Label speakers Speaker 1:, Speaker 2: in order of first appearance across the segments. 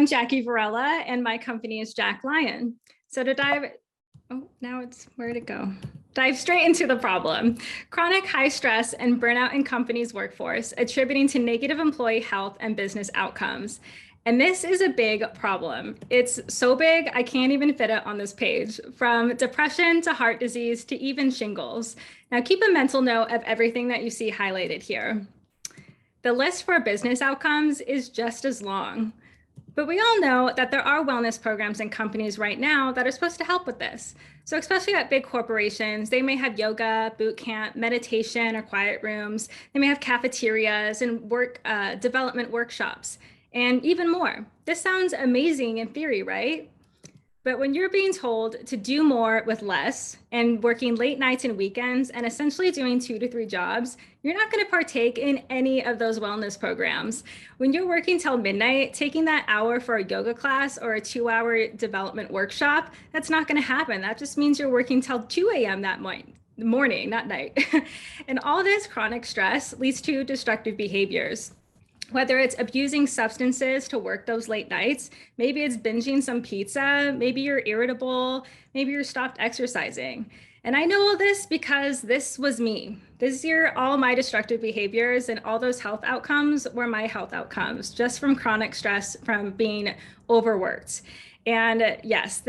Speaker 1: Jackie Varela, and my company is JackLion. So to dive, where'd it go? Dive straight into the problem. Chronic high stress and burnout in companies' workforce, attributing to negative employee health and business outcomes. And this is a big problem. It's so big, I can't even fit it on this page, from depression to heart disease to even shingles. Now keep a mental note of everything that you see highlighted here. The list for business outcomes is just as long. But we all know that there are wellness programs in companies right now that are supposed to help with this. So especially at big corporations, they may have yoga, boot camp, meditation, or quiet rooms. They may have cafeterias and development workshops, and even more. This sounds amazing in theory, right? But when you're being told to do more with less and working late nights and weekends and essentially doing 2 to 3 jobs, you're not going to partake in any of those wellness programs. When you're working till midnight, taking that hour for a yoga class or a 2-hour development workshop, that's not going to happen. That just means you're working till 2 a.m. that morning, not night. And all this chronic stress leads to destructive behaviors. Whether it's abusing substances to work those late nights, maybe it's binging some pizza, maybe you're irritable, maybe you're stopped exercising. And I know all this because this was me. This year, all my destructive behaviors and all those health outcomes were my health outcomes, just from chronic stress from being overworked. And yes,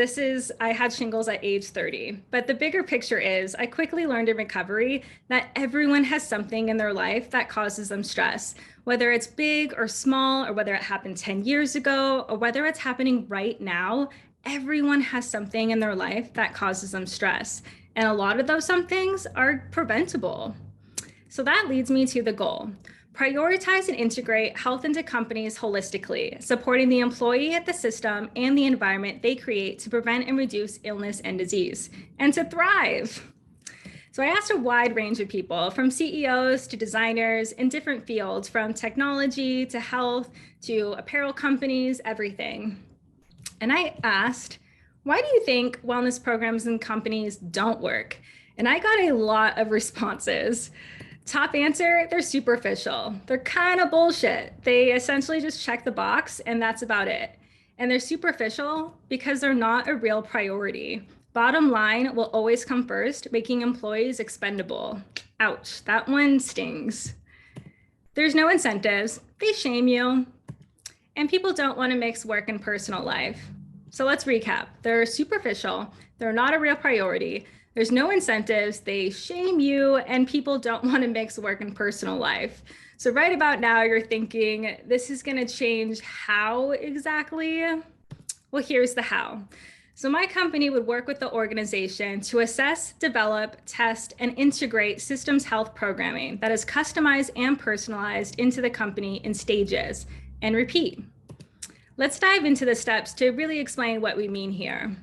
Speaker 1: I had shingles at age 30, but the bigger picture is I quickly learned in recovery that everyone has something in their life that causes them stress, whether it's big or small, or whether it happened 10 years ago, or whether it's happening right now. Everyone has something in their life that causes them stress. And a lot of those somethings are preventable. So that leads me to the goal. Prioritize and integrate health into companies holistically, supporting the employee, the system, and the environment they create to prevent and reduce illness and disease, and to thrive. So I asked a wide range of people, from CEOs to designers in different fields, from technology to health to apparel companies, everything. And I asked, why do you think wellness programs in companies don't work? And I got a lot of responses. Top answer, they're superficial. They're kind of bullshit. They essentially just check the box and that's about it. And they're superficial because they're not a real priority. Bottom line will always come first, making employees expendable. Ouch, that one stings. There's no incentives, they shame you, and people don't want to mix work and personal life. So let's recap. They're superficial, they're not a real priority, there's no incentives, they shame you, and people don't want to mix work and personal life. So right about now, you're thinking, this is going to change how exactly? Well, here's the how. So my company would work with the organization to assess, develop, test, and integrate systems health programming that is customized and personalized into the company in stages, and repeat. Let's dive into the steps to really explain what we mean here.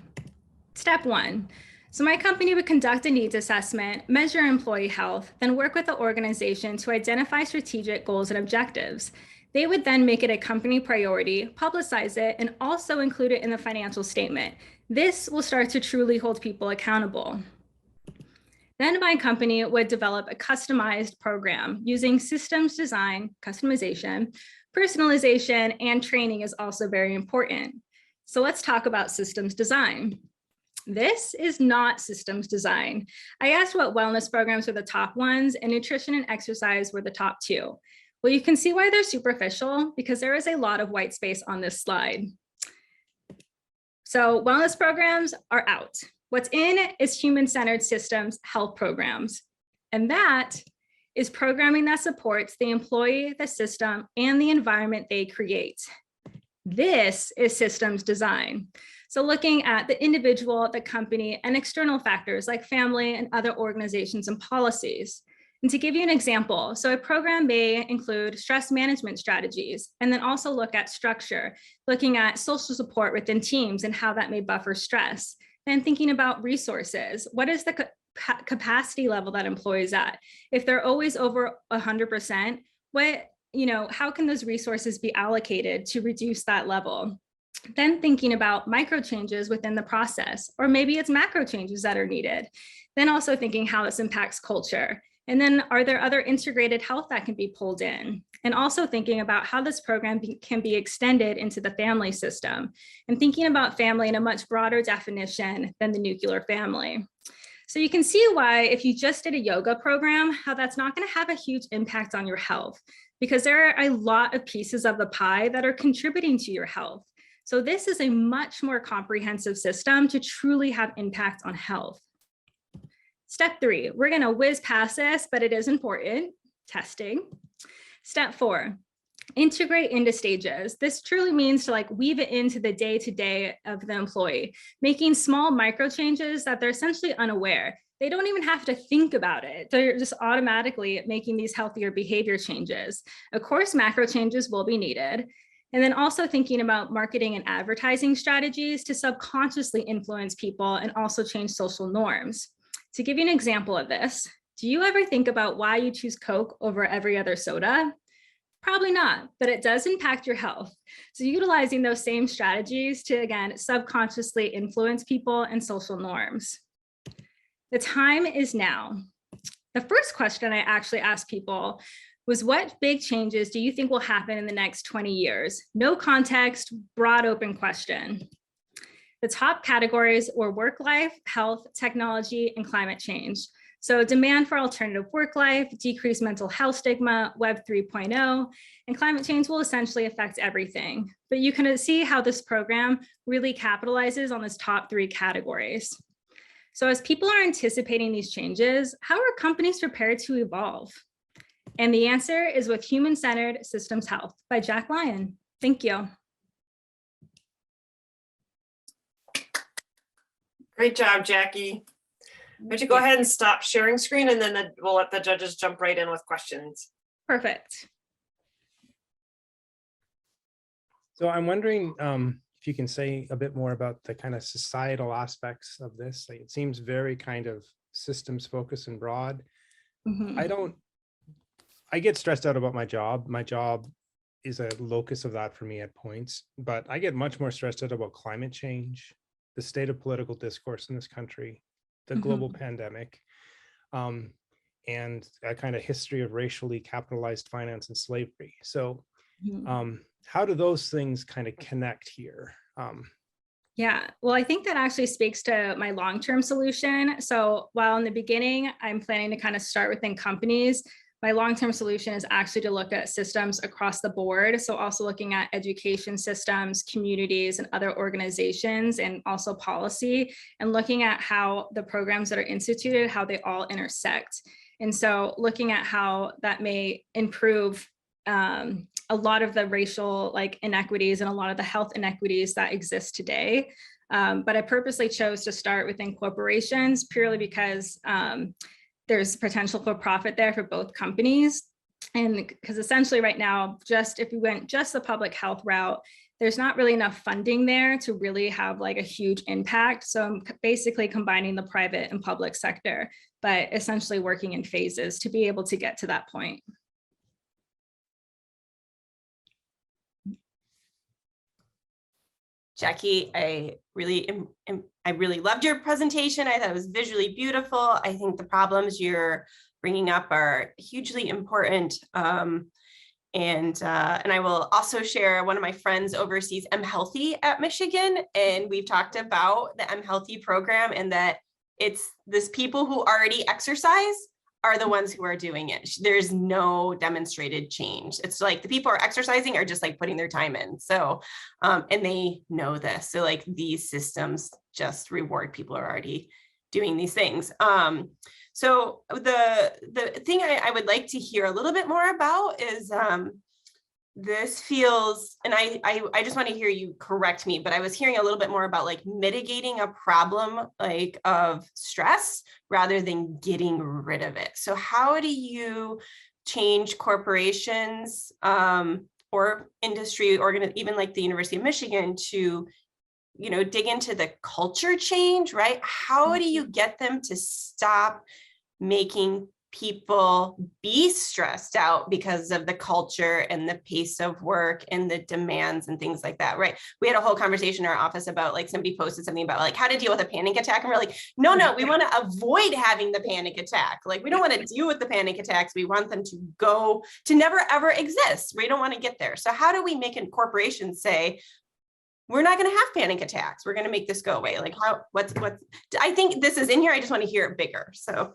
Speaker 1: Step 1. So my company would conduct a needs assessment, measure employee health, then work with the organization to identify strategic goals and objectives. They would then make it a company priority, publicize it, and also include it in the financial statement. This will start to truly hold people accountable. Then my company would develop a customized program using systems design, customization, personalization, and training is also very important. So let's talk about systems design. This is not systems design. I asked what wellness programs were the top ones, and nutrition and exercise were the top 2. Well, you can see why they're superficial because there is a lot of white space on this slide. So wellness programs are out. What's in is human-centered systems health programs. And that is programming that supports the employee, the system, and the environment they create. This is systems design. So looking at the individual, the company, and external factors like family and other organizations and policies. And to give you an example, so a program may include stress management strategies, and then also look at structure, looking at social support within teams and how that may buffer stress. Then thinking about resources. What is the capacity level that employees at? If they're always over 100%, how can those resources be allocated to reduce that level? Then thinking about micro changes within the process, or maybe it's macro changes that are needed. Then also thinking how this impacts culture. And then are there other integrated health that can be pulled in? And also thinking about how this program can be extended into the family system and thinking about family in a much broader definition than the nuclear family. So you can see why if you just did a yoga program, how that's not going to have a huge impact on your health, because there are a lot of pieces of the pie that are contributing to your health. So this is a much more comprehensive system to truly have impact on health. Step 3, we're going to whiz past this, but it is important, testing. Step 4, integrate into stages. This truly means to like weave it into the day-to-day of the employee, making small micro changes that they're essentially unaware. They don't even have to think about it. They're just automatically making these healthier behavior changes. Of course, macro changes will be needed. And then also thinking about marketing and advertising strategies to subconsciously influence people and also change social norms. To give you an example of this, do you ever think about why you choose Coke over every other soda? Probably not, but it does impact your health. So utilizing those same strategies to, again, subconsciously influence people and social norms. The time is now. The first question I actually asked people was, what big changes do you think will happen in the next 20 years? No context, broad open question. The top categories were work life, health, technology, and climate change. So demand for alternative work life, decreased mental health stigma, Web 3.0, and climate change will essentially affect everything. But you can see how this program really capitalizes on these top 3 categories. So as people are anticipating these changes, how are companies prepared to evolve? And the answer is with Human-Centered Systems Health by JackLion. Thank you.
Speaker 2: Great job, Jackie. Would you go ahead and stop sharing screen, and then we'll let the judges jump right in with questions.
Speaker 1: Perfect.
Speaker 3: So I'm wondering if you can say a bit more about the kind of societal aspects of this. Like, it seems very kind of systems focused and broad.
Speaker 1: Mm-hmm.
Speaker 3: I get stressed out about my job. My job is a locus of that for me at points, but I get much more stressed out about climate change, the state of political discourse in this country, the global pandemic, and a kind of history of racially capitalized finance and slavery. So how do those things kind of connect here?
Speaker 1: Yeah, well, I think that actually speaks to my long-term solution. So while in the beginning, I'm planning to kind of start within companies, my long-term solution is actually to look at systems across the board. So also looking at education systems, communities, and other organizations, and also policy, and looking at how the programs that are instituted, how they all intersect. And so looking at how that may improve a lot of the racial inequities and a lot of the health inequities that exist today. But I purposely chose to start within corporations purely because there's potential for profit there for both companies. And because essentially right now, just if we went just the public health route, there's not really enough funding there to really have like a huge impact. So I'm basically combining the private and public sector, but essentially working in phases to be able to get to that point.
Speaker 4: Jackie, I really loved your presentation. I thought it was visually beautiful. I think the problems you're bringing up are hugely important. And I will also share, one of my friends oversees M Healthy at Michigan, and we've talked about the M Healthy program, and that it's this people who already exercise are the ones who are doing it. There's no demonstrated change. It's like the people who are exercising are just like putting their time in. So, and they know this. So like these systems just reward people who are already doing these things. So the thing I would like to hear a little bit more about is this feels, and I just want to hear you correct me, but I was hearing a little bit more about like mitigating a problem like of stress rather than getting rid of it. So how do you change corporations or industry, or even like the University of Michigan to, you know, dig into the culture change, right? How do you get them to stop making people be stressed out because of the culture and the pace of work and the demands and things like that, right? We had a whole conversation in our office about like somebody posted something about like how to deal with a panic attack. And we're like, no, we want to avoid having the panic attack. Like we don't want to deal with the panic attacks. We want them to never ever exist. We don't want to get there. So how do we make a corporation say, we're not going to have panic attacks. We're going to make this go away. Like what's, I think this is in here. I just want to hear it bigger. So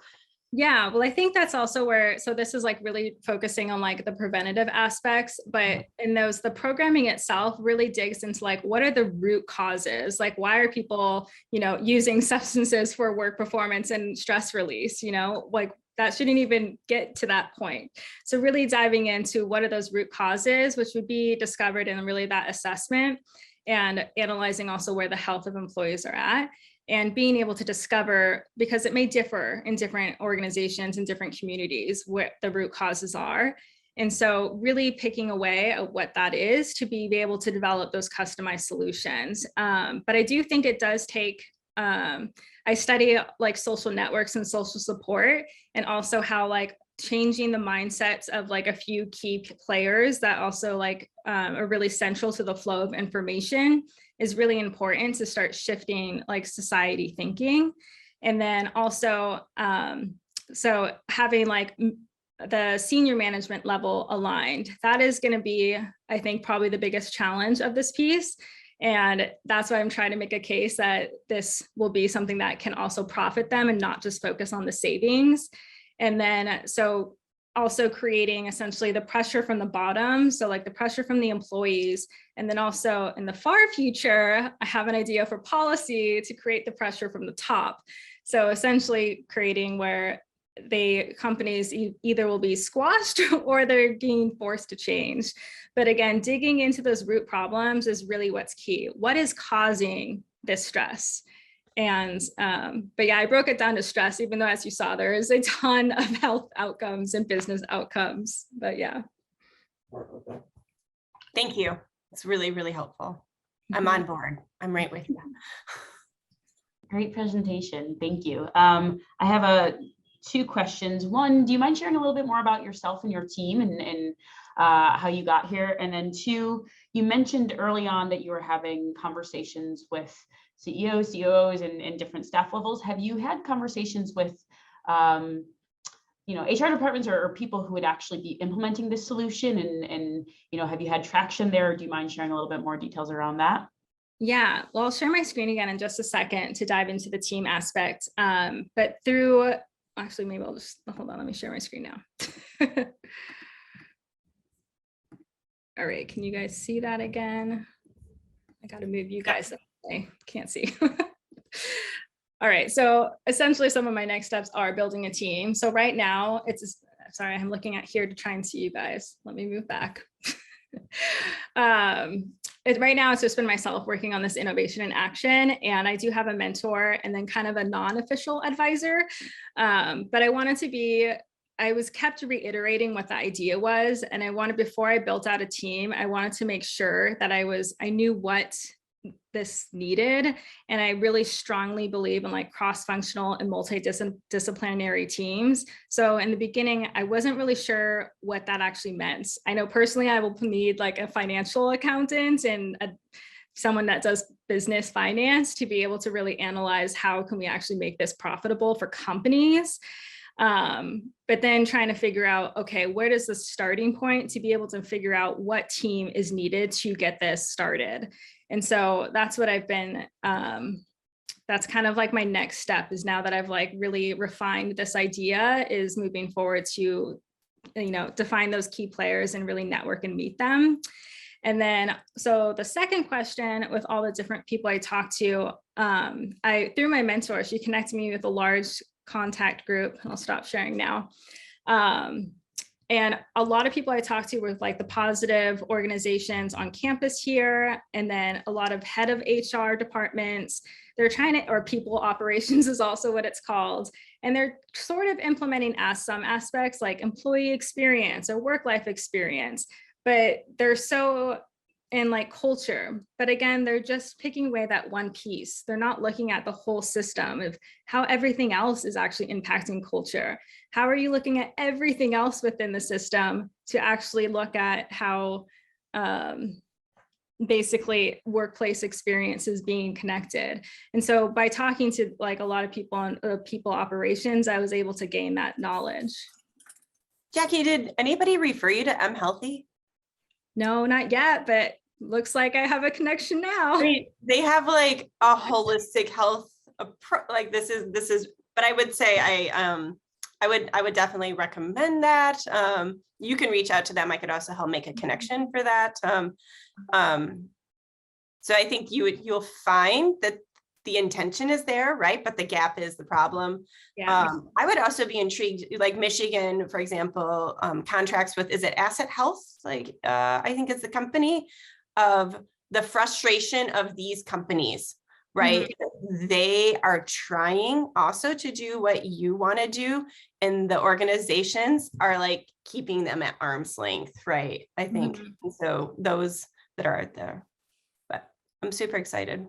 Speaker 1: yeah, well, I think that's also where, so this is like really focusing on like the preventative aspects, but in those, the programming itself really digs into like, what are the root causes? Like, why are people, using substances for work performance and stress release, like that shouldn't even get to that point. So really diving into what are those root causes, which would be discovered in really that assessment, and analyzing also where the health of employees are at. And being able to discover, because it may differ in different organizations and different communities, what the root causes are. And so really picking away at what that is to be able to develop those customized solutions. But I do think it does take, I study like social networks and social support, and also how like changing the mindsets of like a few key players that also like are really central to the flow of information is really important to start shifting like society thinking. And then also, so having like the senior management level aligned, that is going to be, I think, probably the biggest challenge of this piece. And that's why I'm trying to make a case that this will be something that can also profit them and not just focus on the savings. And then, so also creating essentially the pressure from the bottom. So like the pressure from the employees. And then also in the far future, I have an idea for policy to create the pressure from the top. So essentially creating where companies either will be squashed or they're being forced to change. But again, digging into those root problems is really what's key. What is causing this stress? And, but yeah, I broke it down to stress, even though, as you saw, there is a ton of health outcomes and business outcomes, but yeah.
Speaker 4: Thank you. It's really, really helpful. I'm on board. I'm right with you.
Speaker 5: Great presentation. Thank you. I have two questions. One, do you mind sharing a little bit more about yourself and your team and how you got here? And then two, you mentioned early on that you were having conversations with CEOs, COOs, and different staff levels. Have you had conversations with, HR departments or people who would actually be implementing this solution? And have you had traction there? Do you mind sharing a little bit more details around that?
Speaker 1: Yeah, well, I'll share my screen again in just a second to dive into the team aspect. But through, actually, maybe I'll just, hold on, let me share my screen now. All right, can you guys see that again? I got to move you guys up. I can't see. All right, so essentially some of my next steps are building a team. So right now sorry, I'm looking at here to try and see you guys. Let me move back. Right now it's just been myself working on this innovation in action, and I do have a mentor and then kind of a non-official advisor. But I was kept reiterating what the idea was, and before I built out a team, I wanted to make sure that I knew what this needed. And I really strongly believe in like cross-functional and multidisciplinary teams. So in the beginning, I wasn't really sure what that actually meant. I know personally, I will need like a financial accountant and someone that does business finance to be able to really analyze how can we actually make this profitable for companies. But then trying to figure out, okay, where does the starting point to be able to figure out what team is needed to get this started? And so that's what I've been, that's kind of like my next step is now that I've like really refined this idea is moving forward to, define those key players and really network and meet them. And then, so the second question with all the different people I talked to, through my mentor, she connected me with a large contact group. I'll stop sharing now. And a lot of people I talked to were like the positive organizations on campus here, and then a lot of head of HR departments. They're or people operations is also what it's called. And they're sort of implementing some aspects like employee experience or work-life experience, but they're so and like culture. But again, they're just picking away that one piece. They're not looking at the whole system of how everything else is actually impacting culture. How are you looking at everything else within the system to actually look at how basically workplace experiences being connected? And so by talking to like a lot of people on people operations, I was able to gain that knowledge.
Speaker 4: Jackie, did anybody refer you to Healthy?
Speaker 1: No, not yet, but looks like I have a connection now.
Speaker 4: I mean, they have like a holistic health approach. Like this is, but I would say I would definitely recommend that. You can reach out to them. I could also help make a connection for that. So I think you'll find that the intention is there, right? But the gap is the problem.
Speaker 1: Yeah.
Speaker 4: I would also be intrigued, like Michigan, for example, contracts with, is it Asset Health? Like, I think it's the company of the frustration of these companies, right? They are trying also to do what you want to do, and the organizations are like keeping them at arm's length, right? I think. And so those that are out there, but I'm super excited.